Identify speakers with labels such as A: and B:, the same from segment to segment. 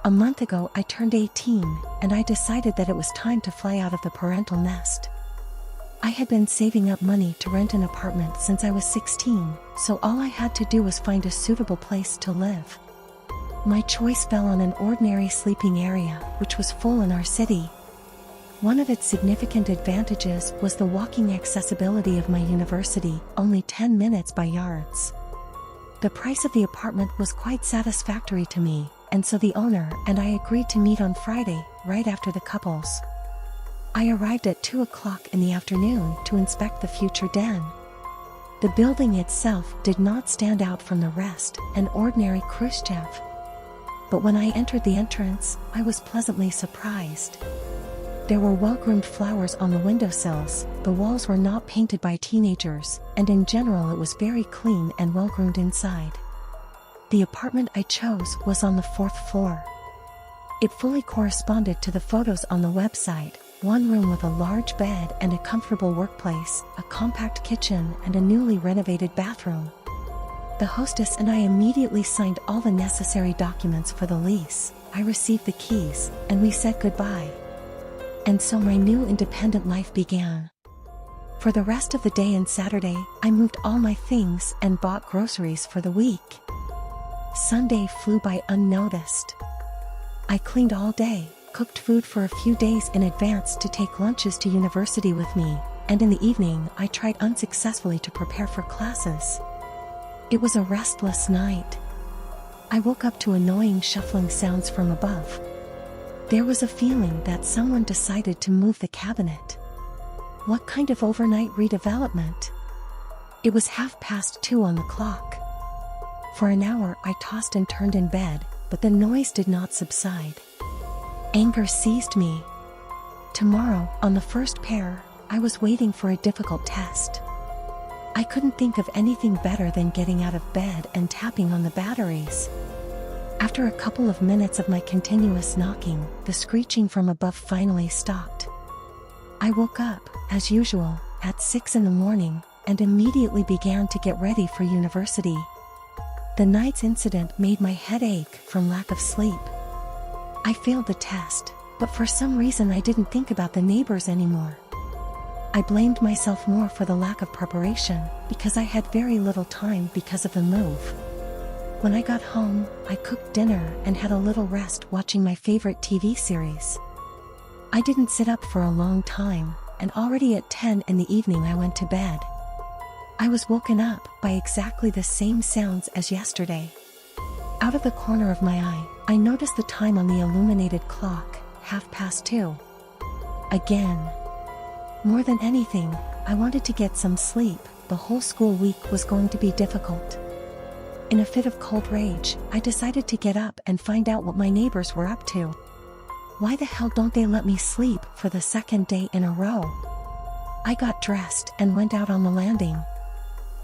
A: A month ago I turned 18, and I decided that it was time to fly out of the parental nest. I had been saving up money to rent an apartment since I was 16, so all I had to do was find a suitable place to live. My choice fell on an ordinary sleeping area, which was full in our city. One of its significant advantages was the walking accessibility of my university, only 10 minutes by yards. The price of the apartment was quite satisfactory to me, and so the owner and I agreed to meet on Friday, right after the couples. I arrived at 2 o'clock in the afternoon to inspect the future den. The building itself did not stand out from the rest, an ordinary Khrushchev. But when I entered the entrance, I was pleasantly surprised. There were well-groomed flowers on the windowsills, the walls were not painted by teenagers, and in general it was very clean and well-groomed inside. The apartment I chose was on the 4th floor. It fully corresponded to the photos on the website: one room with a large bed and a comfortable workplace, a compact kitchen, and a newly renovated bathroom. The hostess and I immediately signed all the necessary documents for the lease. I received the keys, and we said goodbye. And so my new independent life began. For the rest of the day and Saturday, I moved all my things and bought groceries for the week. Sunday flew by unnoticed. I cleaned all day, cooked food for a few days in advance to take lunches to university with me, and in the evening I tried unsuccessfully to prepare for classes. It was a restless night. I woke up to annoying shuffling sounds from above. There was a feeling that someone decided to move the cabinet. What kind of overnight redevelopment? It was 2:30 on the clock. For an hour I tossed and turned in bed, but the noise did not subside. Anger seized me. Tomorrow, on the first pair, I was waiting for a difficult test. I couldn't think of anything better than getting out of bed and tapping on the batteries. After a couple of minutes of my continuous knocking, the screeching from above finally stopped. I woke up, as usual, at 6 in the morning, and immediately began to get ready for university. The night's incident made my head ache from lack of sleep. I failed the test, but for some reason I didn't think about the neighbors anymore. I blamed myself more for the lack of preparation, because I had very little time because of the move. When I got home, I cooked dinner and had a little rest watching my favorite TV series. I didn't sit up for a long time, and already at 10 in the evening I went to bed. I was woken up by exactly the same sounds as yesterday. Out of the corner of my eye, I noticed the time on the illuminated clock, 2:30. Again. More than anything, I wanted to get some sleep. The whole school week was going to be difficult. In a fit of cold rage, I decided to get up and find out what my neighbors were up to. Why the hell don't they let me sleep for the second day in a row? I got dressed and went out on the landing.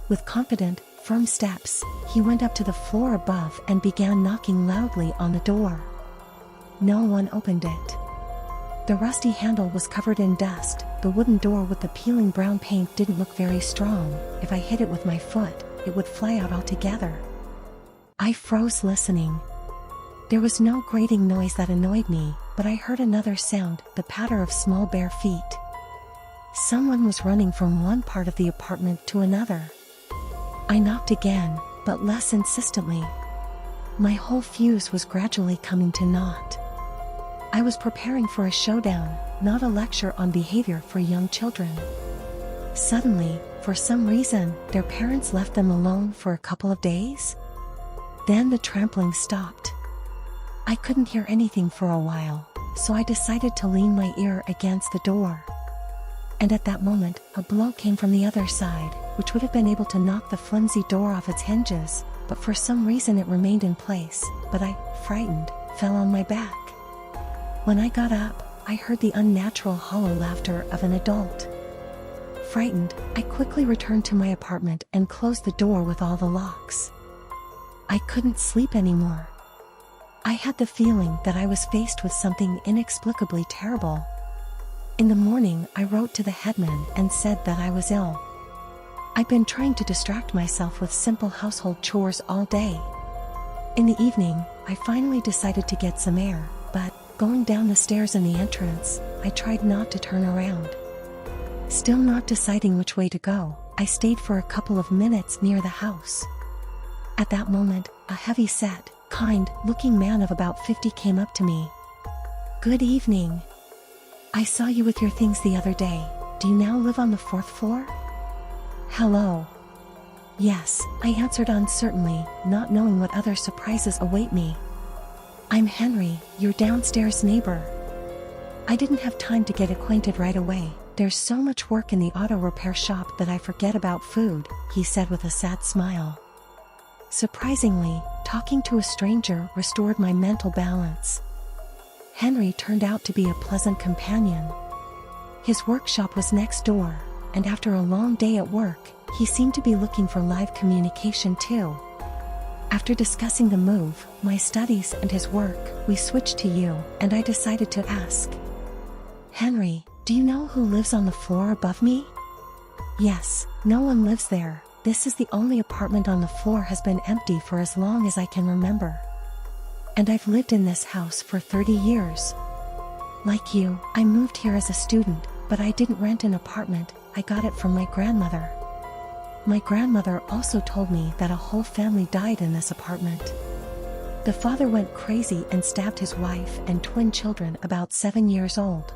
A: With confident, firm steps, he went up to the floor above and began knocking loudly on the door. No one opened it. The rusty handle was covered in dust. The wooden door with the peeling brown paint didn't look very strong. If I hit it with my foot, it would fly out altogether. I froze listening. There was no grating noise that annoyed me, but I heard another sound, the patter of small bare feet. Someone was running from one part of the apartment to another. I knocked again, but less insistently. My whole fuse was gradually coming to naught. I was preparing for a showdown, not a lecture on behavior for young children. Suddenly, for some reason, their parents left them alone for a couple of days. Then the trampling stopped. I couldn't hear anything for a while, so I decided to lean my ear against the door. And at that moment, a blow came from the other side, which would have been able to knock the flimsy door off its hinges, but for some reason it remained in place. But I, frightened, fell on my back. When I got up, I heard the unnatural hollow laughter of an adult. Frightened, I quickly returned to my apartment and closed the door with all the locks. I couldn't sleep anymore. I had the feeling that I was faced with something inexplicably terrible. In the morning, I wrote to the headman and said that I was ill. I'd been trying to distract myself with simple household chores all day. In the evening, I finally decided to get some air, but going down the stairs in the entrance, I tried not to turn around. Still not deciding which way to go, I stayed for a couple of minutes near the house. At that moment, a heavy-set, kind-looking man of about 50 came up to me. "Good evening. I saw you with your things the other day. Do you now live on the 4th floor?" "Hello." "Yes," I answered uncertainly, not knowing what other surprises await me. "I'm Henry, your downstairs neighbor." I didn't have time to get acquainted right away. "There's so much work in the auto repair shop that I forget about food," he said with a sad smile. Surprisingly, talking to a stranger restored my mental balance. Henry turned out to be a pleasant companion. His workshop was next door, and after a long day at work, he seemed to be looking for live communication too. After discussing the move, my studies and his work, we switched to you, and I decided to ask, "Henry, do you know who lives on the floor above me?" "Yes, no one lives there. This is the only apartment on the floor has been empty for as long as I can remember. And I've lived in this house for 30 years. Like you, I moved here as a student, but I didn't rent an apartment, I got it from my grandmother. My grandmother also told me that a whole family died in this apartment. The father went crazy and stabbed his wife and twin children about 7 years old.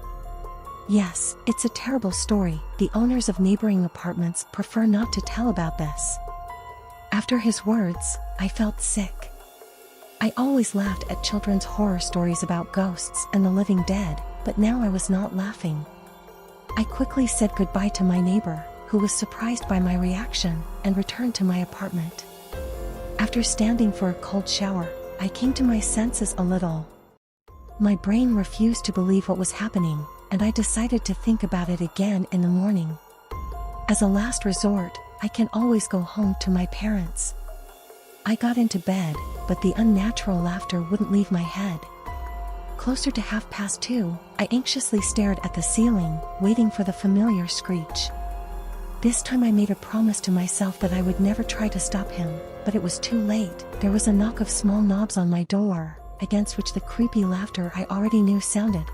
A: Yes, it's a terrible story. The owners of neighboring apartments prefer not to tell about this." After his words, I felt sick. I always laughed at children's horror stories about ghosts and the living dead, but now I was not laughing. I quickly said goodbye to my neighbor, who was surprised by my reaction, and returned to my apartment. After standing for a cold shower, I came to my senses a little. My brain refused to believe what was happening, and I decided to think about it again in the morning. As a last resort, I can always go home to my parents. I got into bed, but the unnatural laughter wouldn't leave my head. Closer to 2:30, I anxiously stared at the ceiling, waiting for the familiar screech. This time I made a promise to myself that I would never try to stop him, but it was too late. There was a knock of small knobs on my door, against which the creepy laughter I already knew sounded.